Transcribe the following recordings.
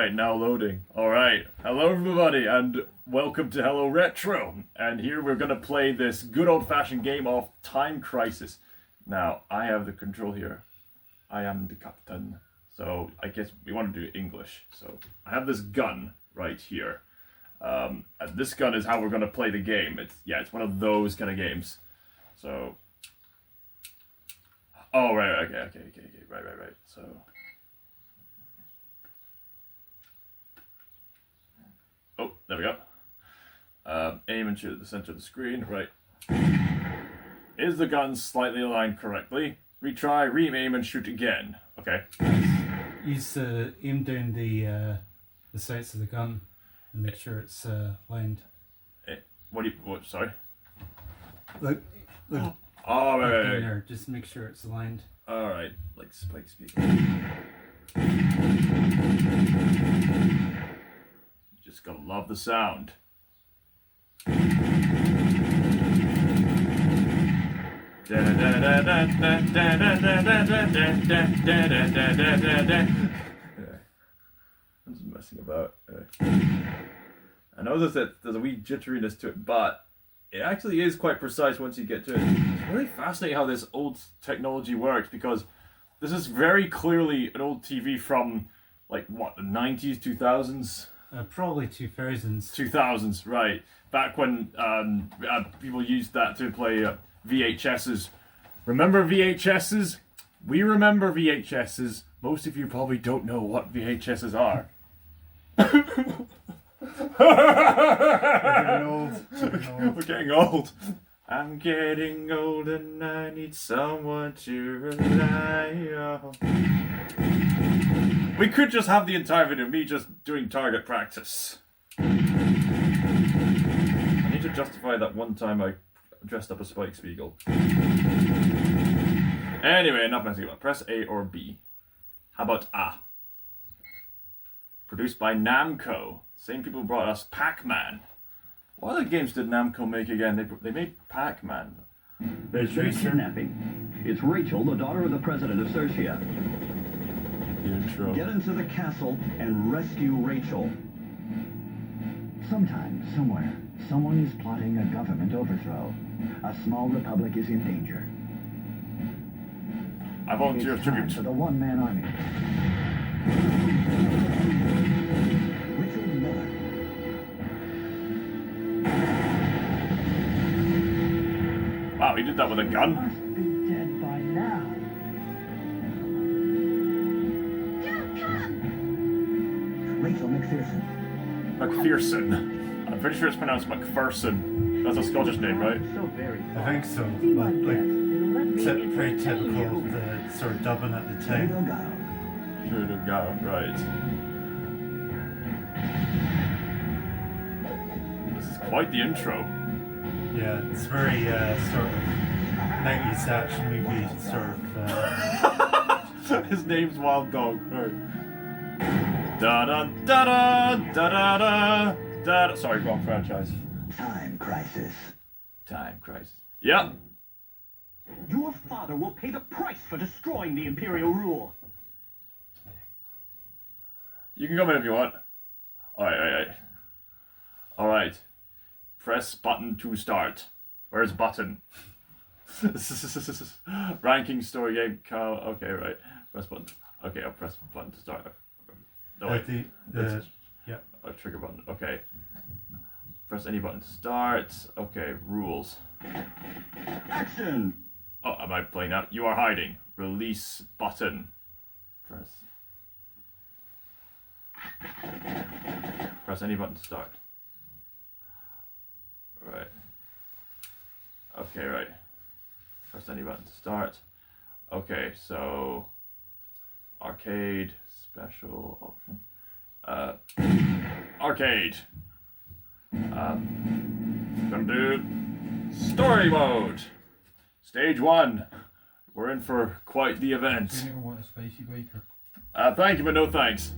Alright, now loading. Alright, hello everybody and welcome to Hello Retro. And here we're gonna play this good old-fashioned game of Time Crisis. Now, I have the control here. I am the captain. So, I guess we want to do English. So, I have this gun right here. And this gun is how we're gonna play the game. It's one of those kind of games. So... Oh, right, okay, right. So... Oh, there we go. Aim and shoot at the center of the screen. Right. Is the gun slightly aligned correctly? Retry, re-aim, and shoot again. Okay. Use aim down the sights of the gun and make sure it's lined. What? Sorry. Look. Oh, right. There. Just make sure it's aligned. All right, like Spike speak. Just gotta love the sound. I'm just messing about. I know there's a wee jitteriness to it, but it actually is quite precise once you get to it. It's really fascinating how this old technology works, because this is very clearly an old TV from, like, what, the 90s, 2000s? Probably 2000s. 2000s, right. Back when people used that to play VHSs. Remember VHSs? We remember VHSs. Most of you probably don't know what VHSs are. We're getting old. I'm getting old and I need someone to rely on. We could just have the entire video of me just doing target practice. I need to justify that one time I dressed up as Spike Spiegel. Anyway, enough messing about. Press A or B. How about A? Produced by Namco. Same people who brought us Pac-Man. What other games did Namco make again? They made Pac-Man. There's been a kidnapping. It's Rachel, the daughter of the president of Sertia. Get into the castle and rescue Rachel. Sometime, somewhere, someone is plotting a government overthrow. A small republic is in danger. I volunteer It's time tribute. for the one-man army. Richard Miller. Wow, he did that with a gun? Must be dead by now. Rachel McPherson. McPherson. I'm pretty sure it's pronounced McPherson. That's a Scottish name, right? So very I think so. Very typical of the sort of dubbing at the time. Sure to go, right. This is quite the intro. Yeah, it's very sort of 90s action movie sort of. His name's Wild Dog. Right. Da da da da da da da da. Sorry, wrong franchise. Time Crisis. Time Crisis. Yep. Your father will pay the price for destroying the Imperial rule. You can come in if you want. Alright. Press button to start. Where's button? Ranking story game. Okay, right. Press button. Okay, I'll press button to start. No, wait. Trigger button. Okay. Press any button to start. Okay, rules. Action! Oh, am I playing now? You are hiding. Release button. Press any button to start. Right. Okay, right. Press any button to start. Okay, so arcade, special option. Arcade. Gonna do story mode. Stage 1. We're in for quite the event. Want a spicy baker? Thank you, but no thanks.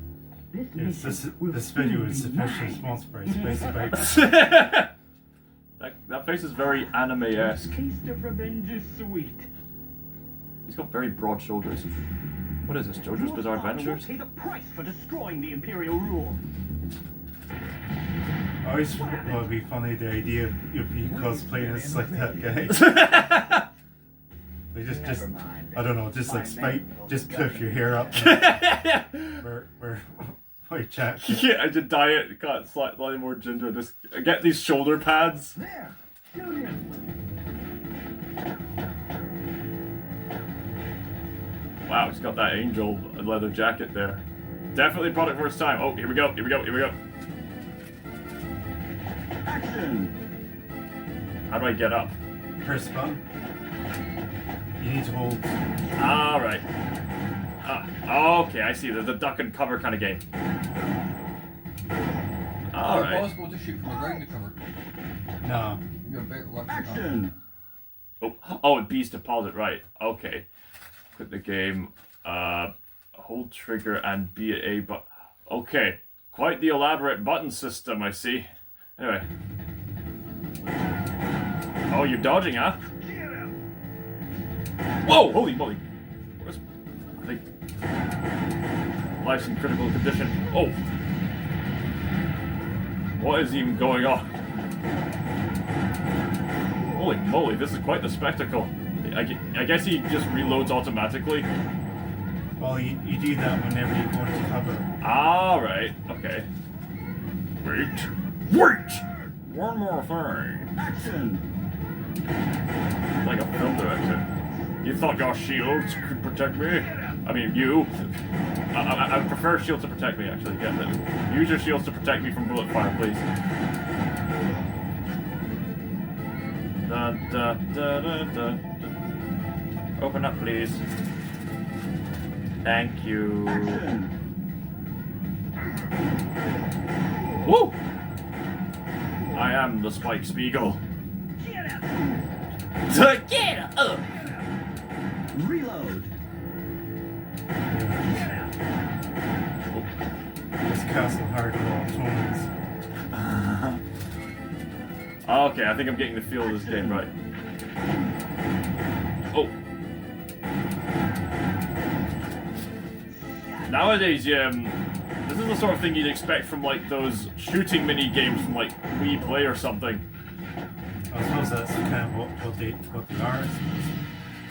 Yes, this video is officially sponsored by Spicy Bikes. That face is very anime-esque. Taste of revenge is sweet. He's got very broad shoulders. What is this? JoJo's Your Bizarre father will Adventures? pay the price for destroying the Imperial rule. I always thought it'd be funny the idea of you cosplaying as like that guy. They just I don't know, just like spike, just puff your hair up. We're white chat. Yeah, I just dye it, got slightly more ginger. Just get these shoulder pads. There! Shoot him! Wow, he's got that angel leather jacket there. Definitely product for its time. Oh, here we go, here we go, here we go. Action! How do I get up? Press button. You need to hold. Alright. Okay, I see. There's a duck and cover kind of game. It's Alright. possible to shoot from the ground to cover. No. You're better watching Action! Oh, it B's deposit, right. Okay. Quit the game. Hold trigger and B at A, but okay. Quite the elaborate button system, I see. Anyway. Oh, you're dodging, huh? Whoa! Holy moly! Where's... I think... Life's in critical condition. Oh! What is even going on? Holy moly, this is quite the spectacle. I guess he just reloads automatically. Well, you do that whenever you go into cover. Alright, okay. Wait! One more thing. Action! Like a film director. You thought your shields could protect me? I mean, you. I prefer shields to protect me, actually. Use your shields to protect me from bullet fire, please. Da, da, da, da, da. Open up, please. Thank you. Action! Woo! I am the Spike Spiegel. Get up! Get up! Reload! This castle hard to all Okay, I think I'm getting the feel of this game right. Oh. Nowadays, this is the sort of thing you'd expect from like those shooting mini games from like Wii Play or something. I suppose that's kind of what they are. I suppose.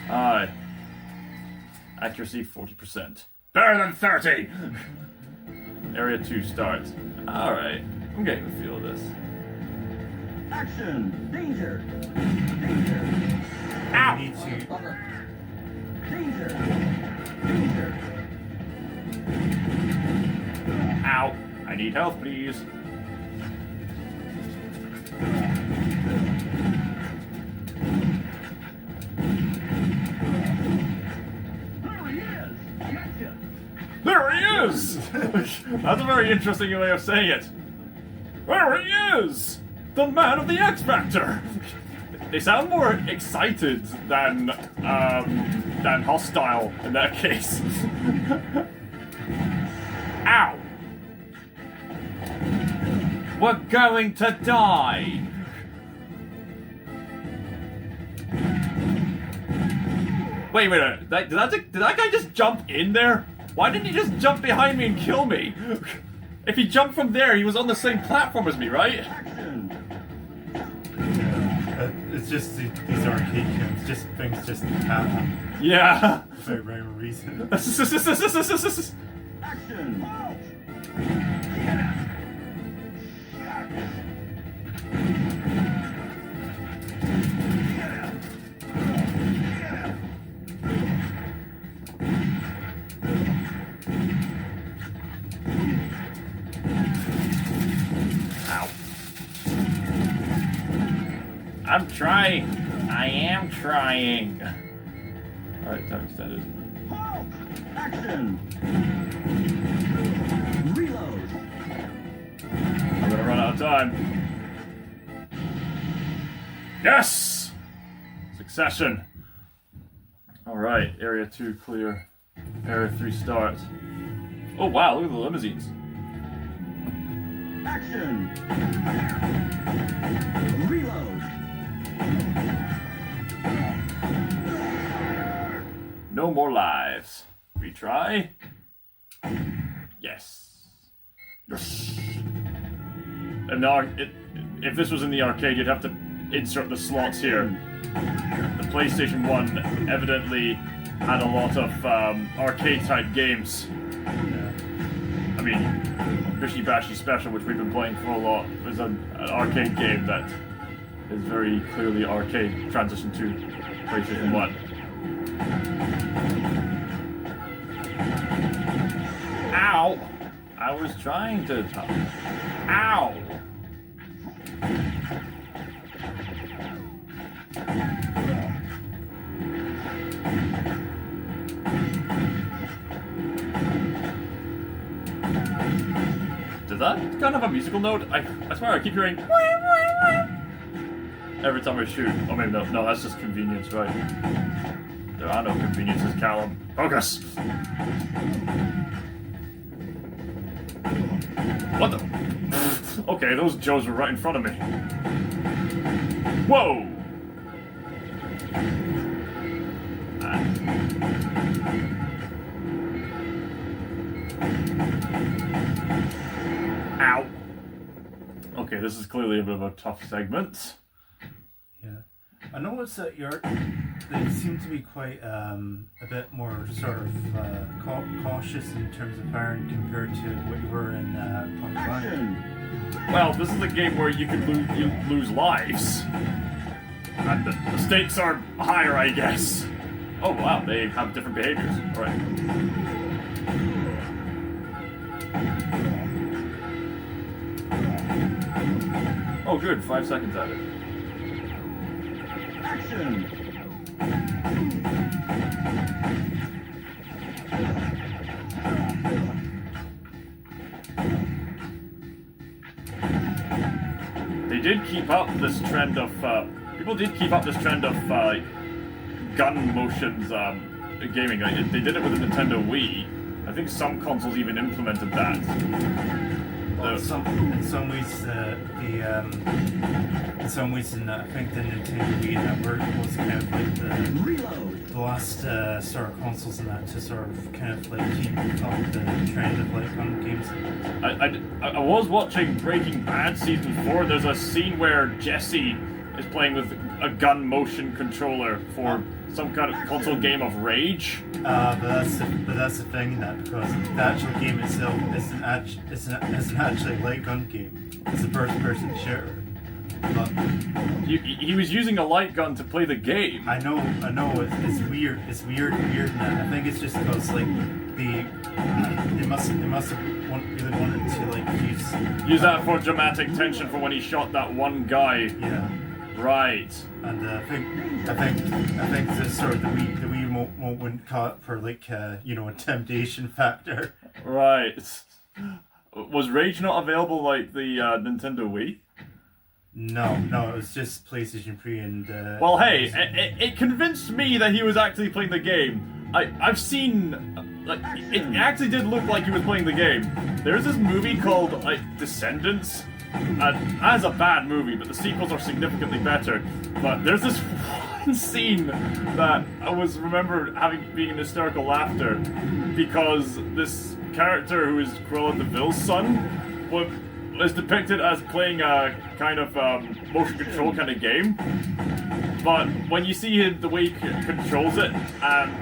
Aye. Accuracy 40%. Better than 30! Area 2 starts. Alright. I'm getting the feel of this. Action! Danger! Danger! Ow! You need to. cover. Danger! Danger! Ow! I need help, please. There he is! Gotcha! There he is! That's a very interesting way of saying it. There he is! The man of the X Factor! They sound more excited than hostile in that case. Ow! We're going to die! Wait a minute, did that guy just jump in there? Why didn't he just jump behind me and kill me? If he jumped from there, he was on the same platform as me, right? Action! It's just these arcade games. Just things just happen Yeah. without rhyme or reason. Action! Ow. I'm trying. I am trying. Alright, time extended. Halt! Action! Reload! I'm gonna run out of time. Yes! Succession. Alright, area 2 clear. Area 3 starts. Oh wow, look at the limousines. Action! Reload! No more lives. We retry. Yes. Yes. And now, if this was in the arcade, you'd have to insert the slots here. The PlayStation 1 evidently had a lot of arcade-type games. I mean, Bishy Bashy Special, which we've been playing for a lot, was an arcade game that is very clearly arcade transition to PlayStation 1. Ow! I was trying to... Ow! Does that kind of a musical note? I swear I keep hearing every time I shoot. Oh, maybe no, that's just convenience, right? There are no conveniences, Callum. Focus! What the? Okay, those Joes were right in front of me. Whoa! Ow. Okay, this is clearly a bit of a tough segment. Yeah. I noticed that they seem to be quite a bit more sort of cautious in terms of firing compared to what you were in Point Blank. Well, this is a game where you can lose lives. And the stakes are higher, I guess. Oh wow, they have different behaviors. Alright. Oh good, 5 seconds at it. Action! They did keep up this trend of, people did keep up this trend of, gun motions, gaming. They did it with the Nintendo Wii. I think some consoles even implemented that. In some ways, I think the Nintendo Wii Network was kind of like the last sort of consoles in that to sort of kind of like keep up the trend of like gun games. I was watching Breaking Bad season 4. There's a scene where Jesse is playing with a gun motion controller for some kind of console game of Rage. But that's the thing, that because the actual game itself isn't actually a light gun game. It's a first-person shooter. But He was using a light gun to play the game. I know. It's weird. It's weird in that. I think it's just because like they must have really wanted to like Use that for dramatic tension for when he shot that one guy. Yeah. Right. And I think this sort of the Wii remote wouldn't cut for like a temptation factor. Right. Was Rage not available like the Nintendo Wii? No, it was just PlayStation 3 and... well, hey, it convinced me that he was actually playing the game. I've seen... like, it actually did look like he was playing the game. There's this movie called, like, Descendants. That is a bad movie, but the sequels are significantly better. But there's this one scene that I remember being in hysterical laughter because this character who is Cruella de Vil's son was depicted as playing a kind of motion control kind of game. But when you see him, the way he controls it,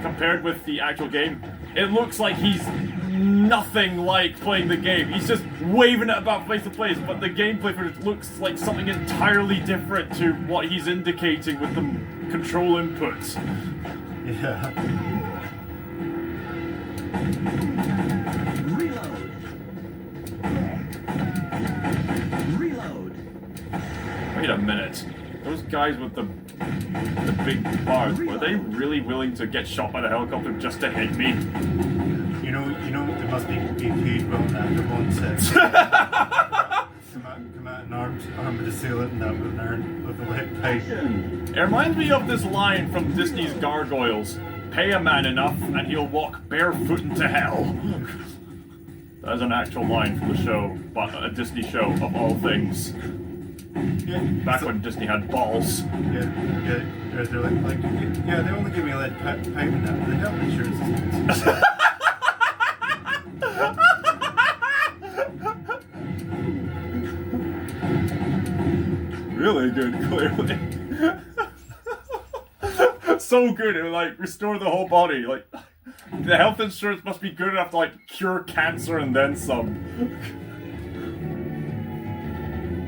compared with the actual game, it looks like he's nothing like playing the game. He's just waving it about place to place, but the gameplay for it looks like something entirely different to what he's indicating with the control inputs. Yeah. Reload. Wait a minute. Those guys with the big bars, were they really willing to get shot by the helicopter just to hit me? You know, they must be paid well now. They're going to come out and armed assailant and that with a lead pipe. It reminds me of this line from Disney's Gargoyles. Pay a man enough and he'll walk barefoot into hell. That is an actual line from the show, but a Disney show of all things. Yeah, Back when Disney had balls. They're like, they only give me a lead pipe and that, but they have insurance. good, clearly. So good, it would like restore the whole body. Like, the health insurance must be good enough to like cure cancer and then some.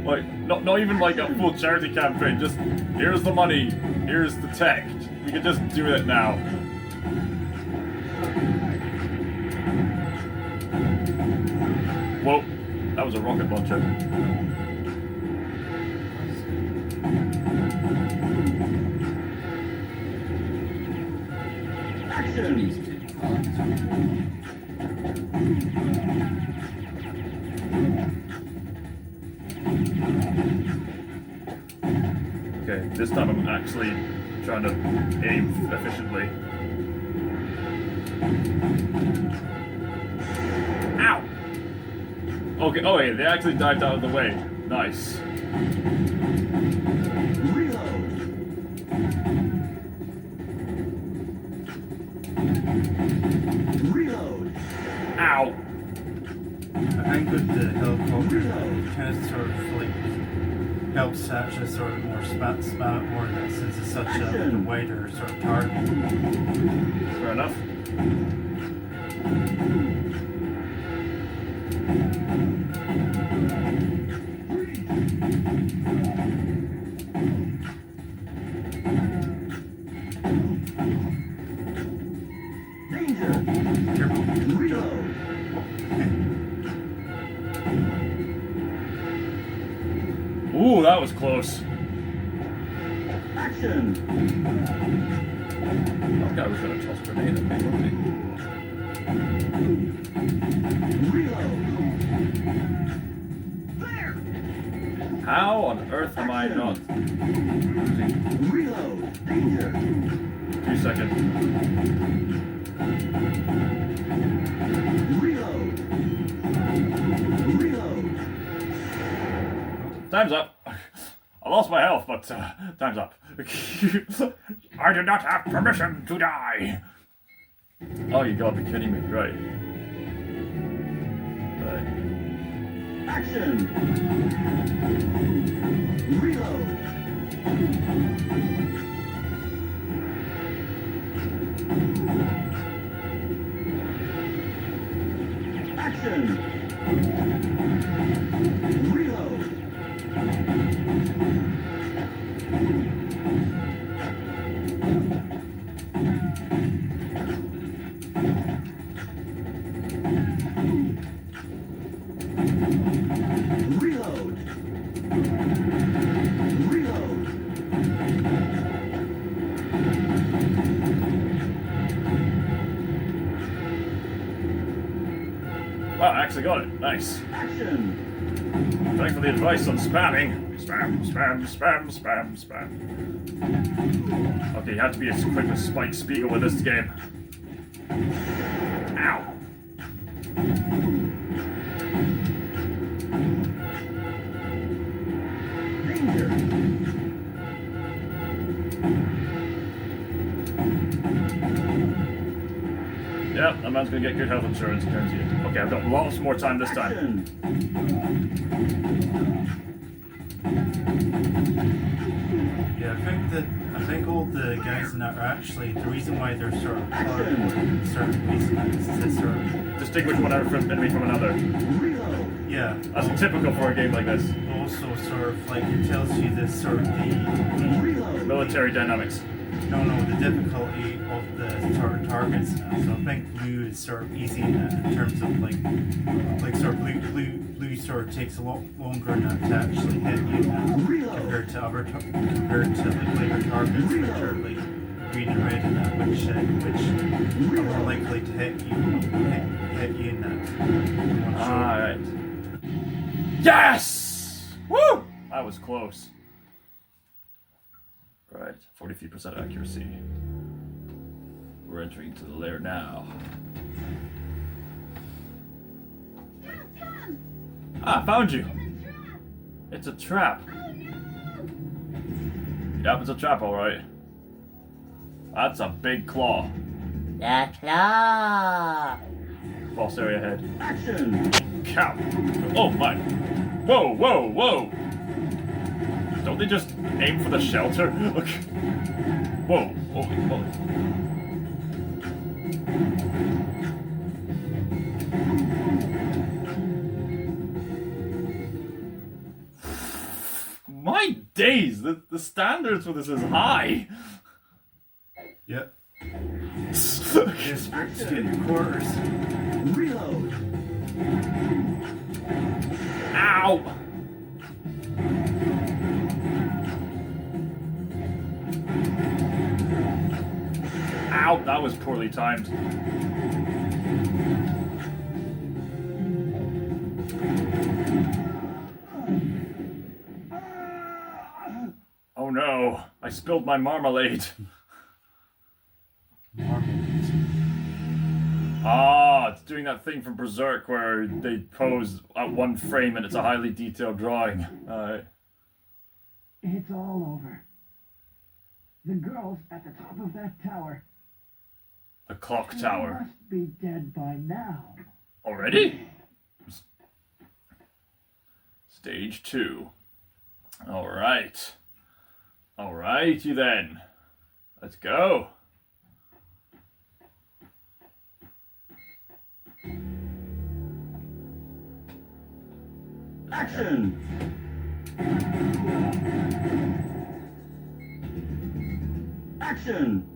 Like, not even like a full charity campaign, just here's the money, here's the tech. We can just do it now. Whoa, that was a rocket launcher. Okay, this time I'm actually trying to aim efficiently. Ow! Okay, oh yeah, they actually dived out of the way. Nice. Reload. Ow! I think with the helicopter, it kind of sort of like helps actually sort of more spam more that since it's such a wider sort of target. Fair enough. Danger. Reload. Ooh, that was close. Action. That guy was gonna toss a grenade at me, wasn't Reload. There. he? How on earth am I not losing? Reload. Danger. 2 seconds. Reload. Reload. Time's up. I lost my health, but time's up. I do not have permission to die. Oh, you gotta be kidding me, right? Right. Action. Reload. Action. Reload. Reload. Reload. Wow, I actually got it. Nice. Action. Thanks for the advice on spamming. Spam, spam, spam, spam, spam. Okay, you have to be as quick as Spike Spiegel with this game. Ow. Danger. Yep, that man's gonna get good health insurance, guaranteed. Okay, I've got lots more time this time. Action. Yeah, I think all the guys in that are actually the reason why they're sort of colorblind in certain reasons is to sort of Distinguish one enemy from another. Reload. yeah. That's typical for a game like this. Also sort of like it tells you this sort of the Reload. Military dynamics. no the difficulty of the sort of targets now. So I think blue is sort of easy in terms of like sort of blue sort of takes a lot longer now to actually hit you now compared to like later targets which are like green and red in that which are more likely to hit you in that one shot. Alright. Yes! Woo! That was close. Right, 43% accuracy. We're entering into the lair now. Ah, found you! It's a trap. Yep, it's a trap, alright. That's a big claw. The claw. Boss area ahead. Action. Cow! Oh my! Whoa, whoa, whoa! Don't they just aim for the shelter? Look. Whoa. Holy moly. My days! The standards for this is high! Yep. Just get in your quarters. Reload. Ow! Ow! That was poorly timed. Oh no! I spilled my marmalade. Ah, it's doing that thing from Berserk where they pose at one frame and it's a highly detailed drawing. It's all over. The girls at the top of that tower. The clock They tower. must be dead by now. Already? Stage 2. Alright. Alrighty then. Let's go. Action! Action!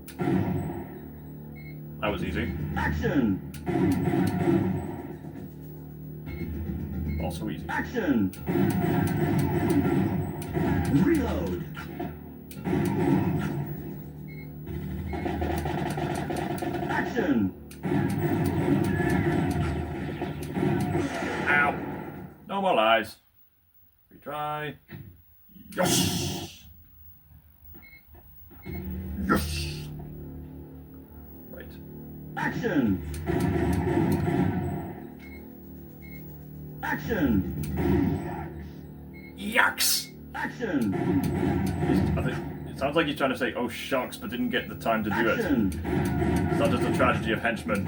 That was easy. Action! Also easy. Action! Reload! Action! Ow! No more lies. Retry. Yes! Yes! Right. Action! Action! Yucks! Action! It sounds like he's trying to say, oh shucks, but didn't get the time to do it. Action! It's not just a tragedy of henchmen.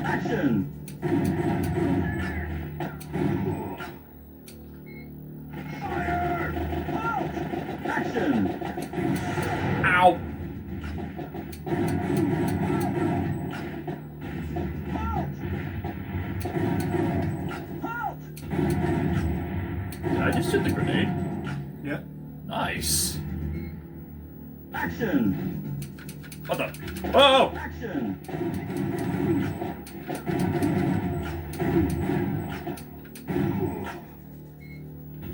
Action! Action! Ow! Did I just shoot the grenade? Yeah. Nice. Action! What the? Oh! Action!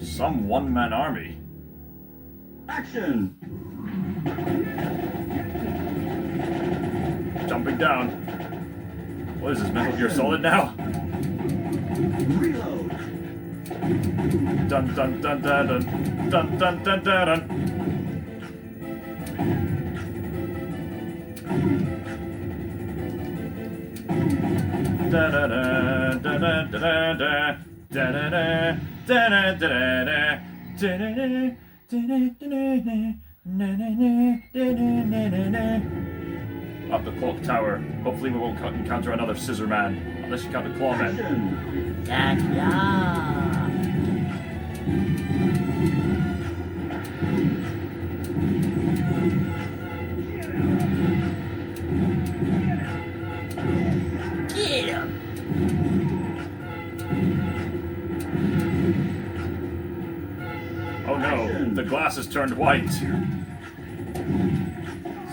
Some one-man army. Action! Jumping down. What is this, Metal Gear Solid now? Reload! Dun dun dun dun dun dun dun dun dun dun. Da da da da da da da da da da da da up the clock tower. Hopefully we won't encounter another scissor man. Unless you count the claw man. Action! Get him! Oh no, the glass has turned white.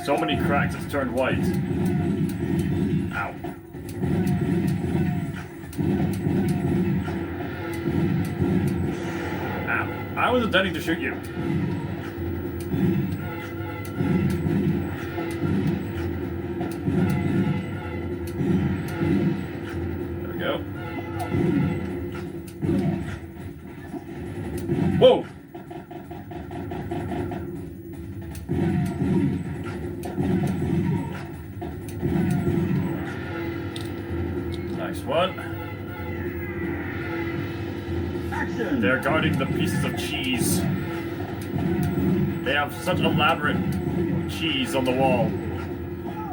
So many cracks, it's turned white. Ow. Ow. I was intending to shoot you. There we go. Whoa! Nice one. Action! They're guarding the pieces of cheese. They have such elaborate cheese on the wall.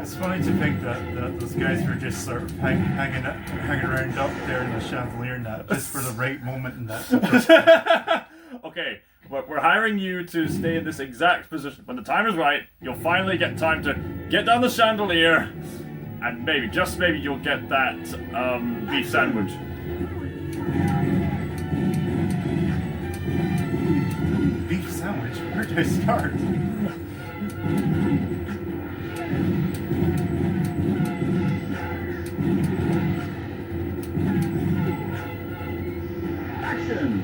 It's funny to think that those guys were just sort of hanging around up there in the chandelier net just for the right moment in that. Okay, but we're hiring you to stay in this exact position. When the time is right, you'll finally get time to get down the chandelier, and maybe, just maybe, you'll get that beef sandwich. Beef sandwich? Where do I start? Action!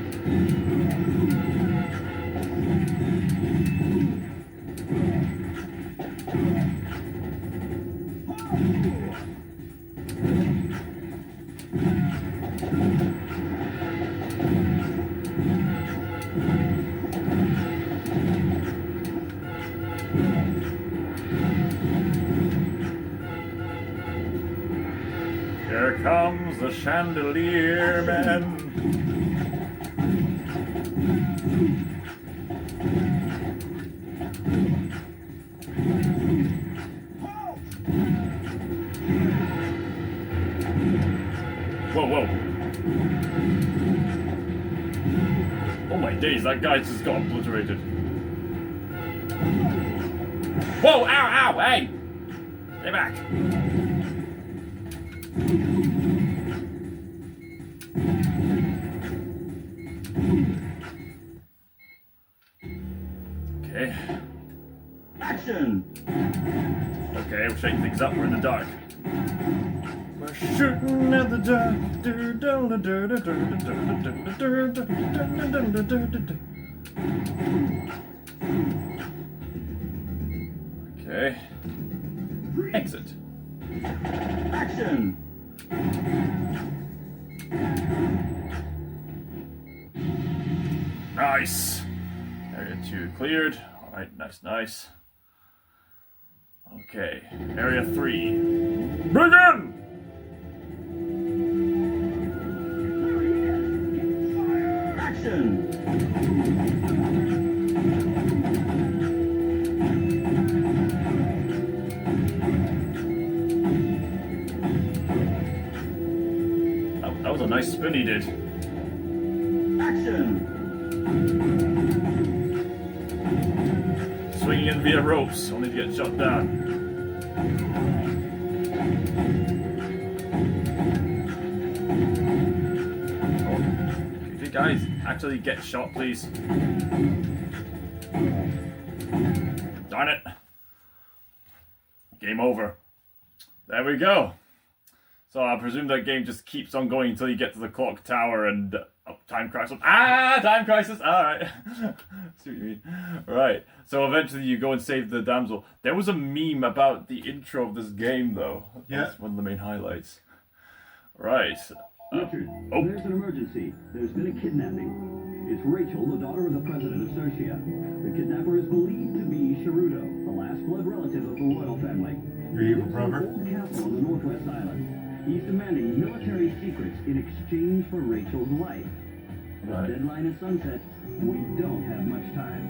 Here comes the chandelier man. Whoa, whoa. Oh my days, that guy just got obliterated. Whoa, ow, ow, hey! Stay back. Okay. Action! Okay, we're shaking things up, we're in the dark. We're shooting at the dark. Okay. Exit. Action! Nice. Area 2 cleared. Alright, nice, nice. Okay, Area 3. Begin! Action! That was a nice spin he did. Action! Swinging in via ropes, only to get shot down. Oh, could you guys actually get shot, please? Darn it. Game over. There we go. So I presume that game just keeps on going until you get to the clock tower and time crisis. Ah, time crisis. All right. See what you mean. Right. So eventually you go and save the damsel. There was a meme about the intro of this game, though. That's one of the main highlights. Right. Richard, there's an emergency. There's been a kidnapping. It's Rachel, the daughter of the president of Sertia. The kidnapper is believed to be Sharudo, the last blood relative of the royal family. Your evil brother. Old castle on the Northwest Island. He's demanding military secrets in exchange for Rachel's life. The deadline is sunset. We don't have much time.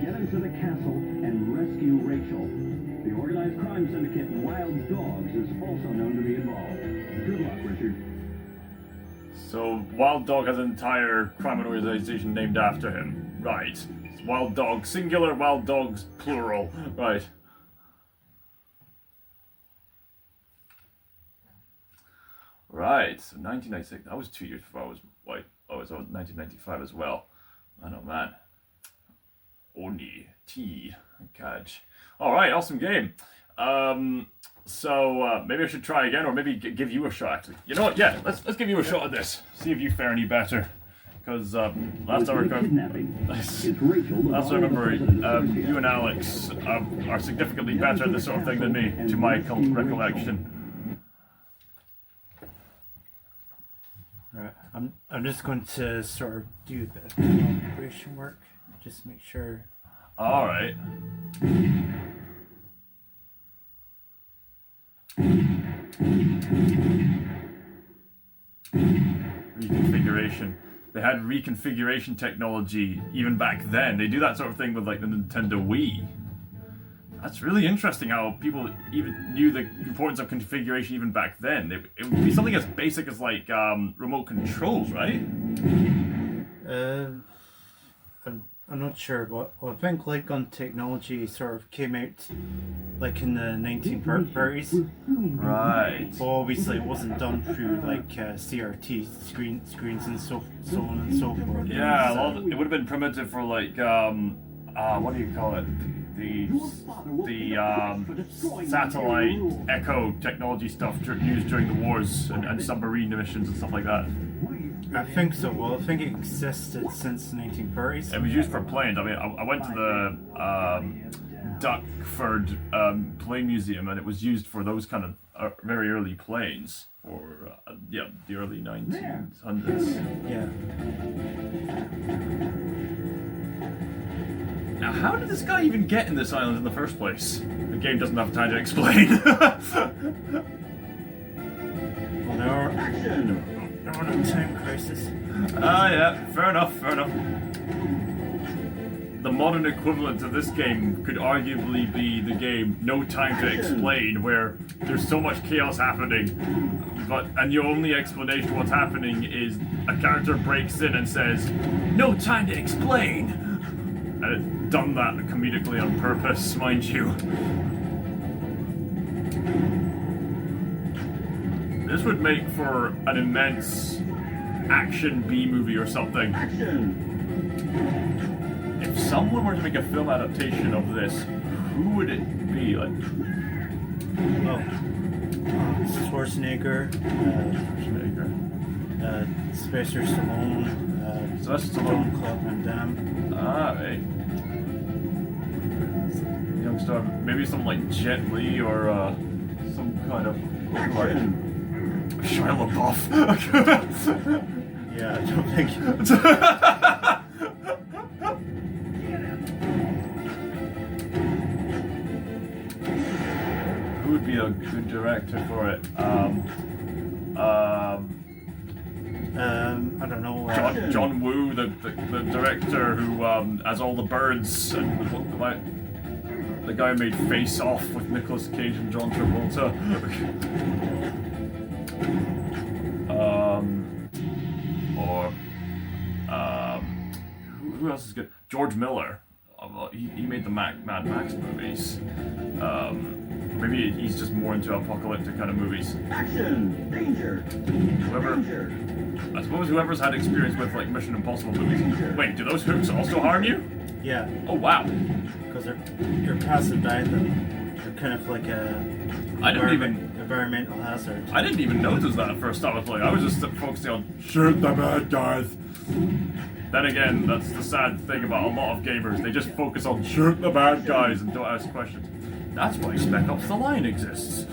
Get into the castle and rescue Rachel. The organized crime syndicate Wild Dogs is also known to be involved. Good luck, Richard. So Wild Dog has an entire crime organization named after him. Right. It's Wild Dogs singular, Wild Dogs plural. Right. Right, so 1996, that was 2 years before I was white. Oh, it's 1995 as well. Man, oh man. Oni, T, catch. Alright, awesome game. So maybe I should try again, or maybe give you a shot, actually. You know what, yeah, let's give you a shot at this. See if you fare any better. Because last I remember, you and Alex are significantly better at this sort of thing than me, to my recollection. Alright, I'm just going to sort of do a bit of calibration work, just to make sure. Alright. Reconfiguration. They had reconfiguration technology even back then. They do that sort of thing with like the Nintendo Wii. That's really interesting how people even knew the importance of configuration even back then. It would be something as basic as like remote controls, right? I'm not sure, but I think light gun technology sort of came out like in the 1930s. Right. Well, obviously it wasn't done through like CRT screens and so on and so forth. Yeah, So, it would have been primitive for like what do you call it? The satellite echo technology stuff used during the wars and submarine missions and stuff like that. I think so. Well, I think it existed since the 1930s. It was used for planes. I mean, I went to the Duckford Plane Museum, and it was used for those kind of very early planes for the early 1900s. Yeah. Now, how did this guy even get in this island in the first place? The game doesn't have time to explain. Well, there are no time crisis. Yeah, fair enough. The modern equivalent of this game could arguably be the game No Time to Explain, where there's so much chaos happening, and your only explanation of what's happening is a character breaks in and says, "No time to explain," and it's done that comedically on purpose, mind you. This would make for an immense action B-movie or something. If someone were to make a film adaptation of this, who would it be? Like, Schwarzenegger, Sylvester Stallone, Sylvester Stallone. Jean-Claude Van Damme. Right. Young star, maybe something like Jet Li or some kind of like Shia LaBeouf. Yeah, I don't think. Who would be a good director for it? I don't know. John Woo, the director who has all the birds, and the guy who made Face Off with Nicolas Cage and John Travolta. Who else is good? George Miller. He made the Mad Max movies. Maybe he's just more into apocalyptic kind of movies. Action! Danger! Danger! I suppose whoever's had experience with like Mission Impossible movies. Wait, do those hooks also harm you? Yeah. Oh wow. Because you're passive by them. They're kind of like a environmental hazard. I didn't even notice that at first. I was just focusing on shoot the bad guys. Then again, that's the sad thing about a lot of gamers. They just focus on shoot the bad guys and don't ask questions. That's why Spec Ops: The Line exists.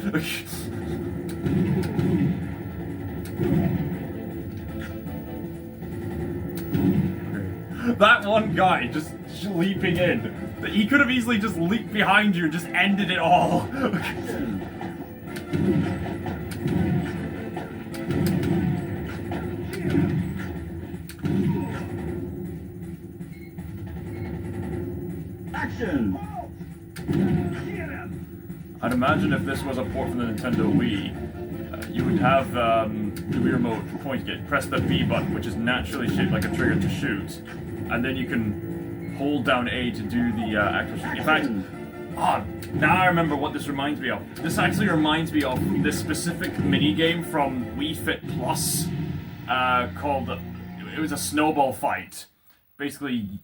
That one guy just leaping in. He could have easily just leaped behind you and just ended it all. Action! I'd imagine if this was a port from the Nintendo Wii, you would have the Wii remote pointing it, press the B button, which is naturally shaped like a trigger to shoot, and then you can hold down A to do the actual shooting. In fact, now I remember what this reminds me of. This actually reminds me of this specific mini game from Wii Fit Plus called. It was a snowball fight. Basically,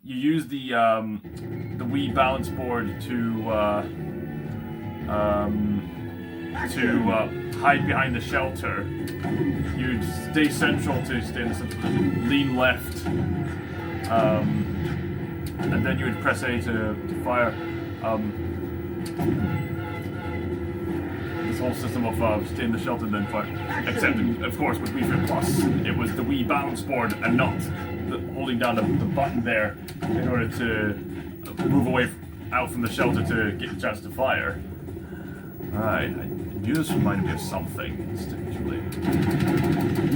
you use the Wii balance board to hide behind the shelter. You'd stay central to stay in the center, lean left, and then you would press A to fire. This whole system of stay in the shelter and then fire. Except, of course, with Wii Fit Plus, it was the Wii balance board and not holding down the button there in order to move away out from the shelter to get the chance to fire. Alright, I knew this reminded me of something instinctually.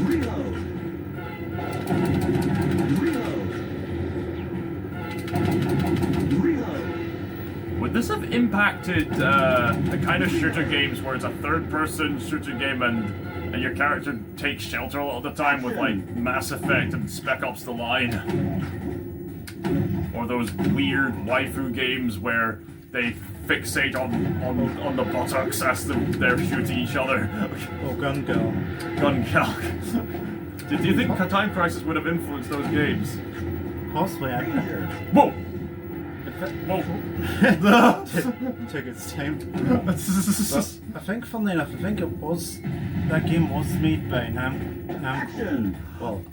Reload! Reload! Reload! would this have impacted the kind of shooter games where it's a third-person shooter game and your character takes shelter a lot of the time with like Mass Effect and Spec Ops: The Line? Or those weird waifu games where they fixate on the buttocks as they're shooting each other. Oh, Gun Girl. Gun Girl. Do you think Time Crisis would have influenced those games? Possibly. Whoa! Whoa. Took its time. But I think, funnily enough, that game was made by Namco. Well,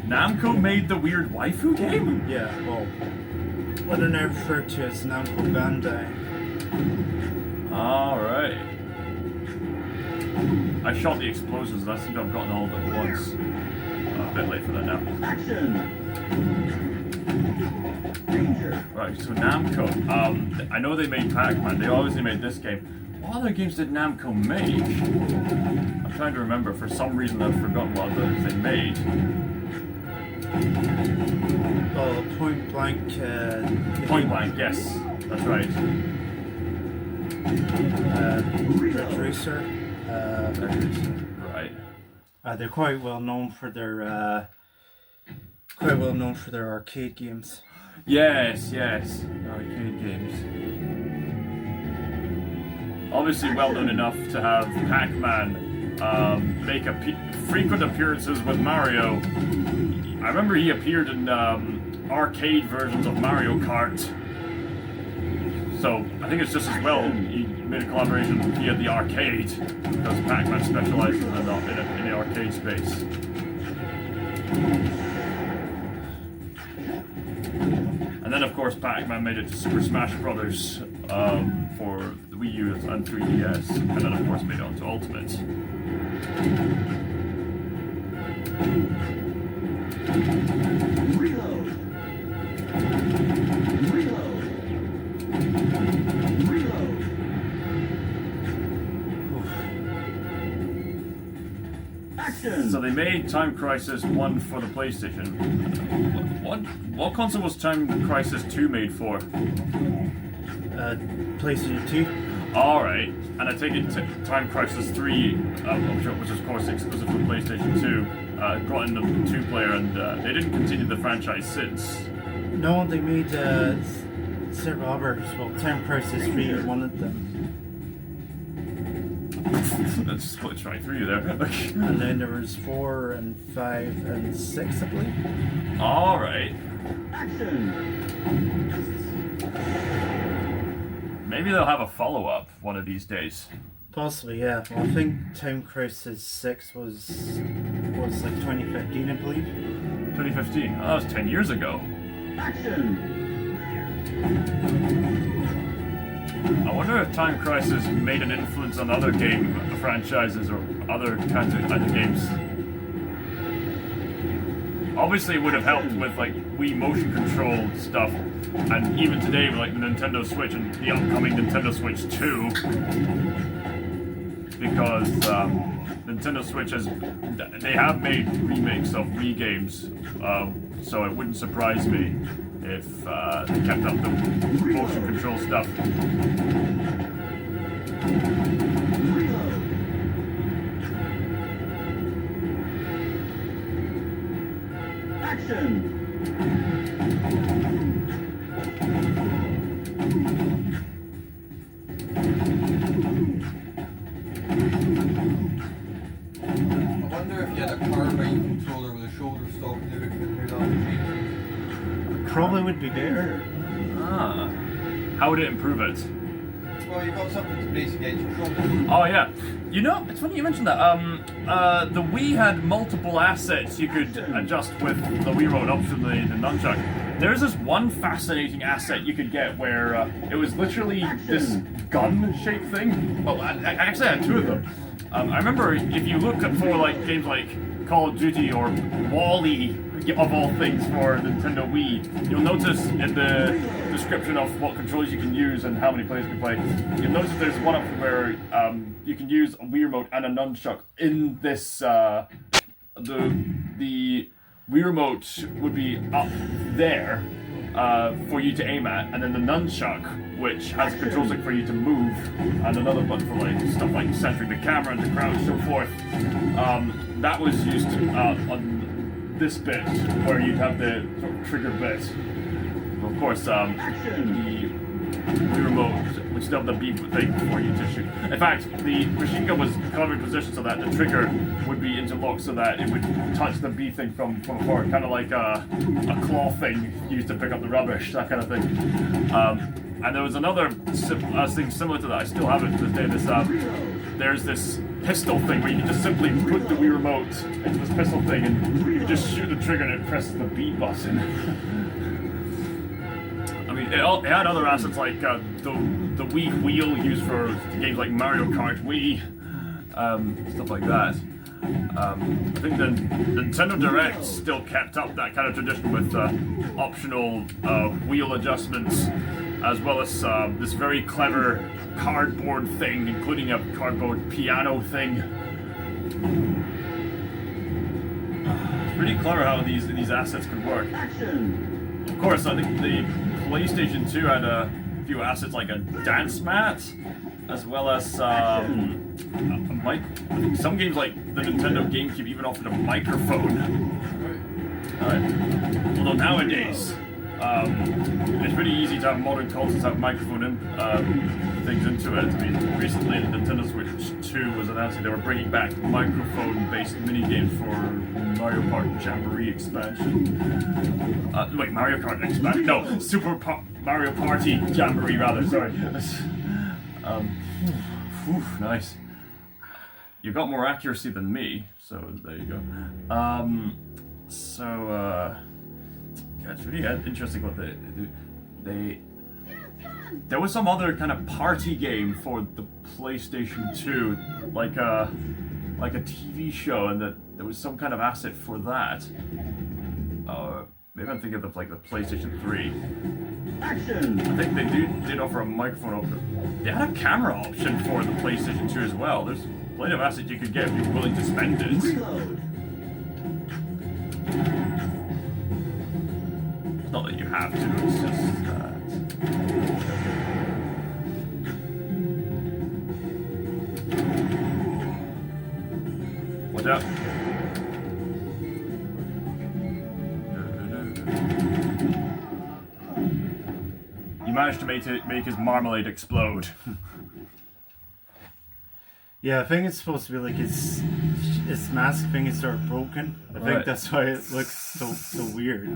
Namco made the weird waifu game? yeah, well, what are now referred to as Namco Bandai. Alright. I shot the explosives, I think I've gotten all of them at once. Oh, a bit late for that now. Right, so Namco. I know they made Pac-Man, they obviously made this game. What other games did Namco make? I'm trying to remember, for some reason I've forgotten what others they made. Well, Point Blank. Point Blank, yes, that's right. Ridge Racer. Right. They're quite well known for their arcade games. Yes, arcade games. Obviously well known enough to have Pac-Man make frequent appearances with Mario. I remember he appeared in arcade versions of Mario Kart. So I think it's just as well he made a collaboration via the arcade, because Pac-Man specializes in the arcade space. And then of course Pac-Man made it to Super Smash Brothers for the Wii U and 3DS, and then of course made it onto Ultimate. Reload! Reload! Reload! Action! So they made Time Crisis 1 for the PlayStation. What console was Time Crisis 2 made for? PlayStation 2. Alright, and I take it Time Crisis 3, which is of course exclusive for PlayStation 2, brought in the 2-player, and they didn't continue the franchise since. No, they made several others. Well, Time Crisis 3 was one of them. That splits right through you there. And then there was 4 and 5 and 6, I believe. Alright. Action! Maybe they'll have a follow-up one of these days. Possibly, yeah. Well, I think Time Crisis 6 was like 2015, I believe. 2015. Oh, that was 10 years ago. Action! I wonder if Time Crisis made an influence on other game franchises or other kinds of games. Obviously, it would have helped with like Wii motion control stuff, and even today with like the Nintendo Switch and the upcoming Nintendo Switch 2, because Nintendo Switch they have made remakes of Wii games, so it wouldn't surprise me if they kept up the motion control stuff. Action! I wonder if you had a carbine controller with a shoulder stock now, if you could that change. Probably would be better. Ah. How would it improve it? Well, you've got something to brace against your shoulder. Oh yeah. You know, it's funny you mentioned that. The Wii had multiple assets you could adjust with the Wii Remote, optionally the nunchuck. There's this one fascinating asset you could get where it was literally this gun-shaped thing. Well, I actually had two of them. I remember if you look at for like games like Call of Duty or Wall-E, of all things for Nintendo Wii, you'll notice in the description of what controls you can use and how many players can play, you'll notice there's one up where you can use a Wii Remote and a nunchuck in this, the Wii Remote would be up there, for you to aim at, and then the nunchuck, which has a control stick for you to move, and another button for like stuff like centering the camera and the crowd and so forth. That was used on this bit where you'd have the sort of trigger bit. Of course, the remote, which still have the beep thing for you to shoot. In fact, the machine gun was covered positioned so that the trigger would be interlocked so that it would touch the B thing from afar, kind of like a claw thing used to pick up the rubbish, that kind of thing. And there was another thing similar to that. I still have it to this day. There's this pistol thing where you can just simply put the Wii remote into this pistol thing and you just shoot the trigger and it presses the B button. I mean, it had other assets like the Wii wheel used for games like Mario Kart Wii, stuff like that. I think the Nintendo Direct still kept up that kind of tradition with optional wheel adjustments, as well as this very clever cardboard thing, including a cardboard piano thing. It's pretty clever how these assets could work. Of course, I think the PlayStation 2 had a few assets like a dance mat, as well as I think some games like the Nintendo GameCube even offered a microphone. Although nowadays, it's pretty easy to have modern consoles have microphone things into it. I mean, recently the Nintendo Switch 2 was announcing they were bringing back microphone-based minigames for Mario Kart Jamboree expansion. Wait, Mario Kart expansion? No, Mario Party Jamboree rather. Sorry. Nice. You got more accuracy than me, so there you go. Yeah, it's really interesting what they do. There was some other kind of party game for the PlayStation 2, like a TV show, and that there was some kind of asset for that. Maybe I'm thinking of the PlayStation 3. Action! I think they did offer a microphone option. They had a camera option for the PlayStation 2 as well. There's plenty of assets you could get if you're willing to spend it. Reload! It's not that you have to, it's just that. Watch out. You managed to make his marmalade explode. Yeah, I think it's supposed to be like his mask thing is sort of broken. I think that's why it looks so weird.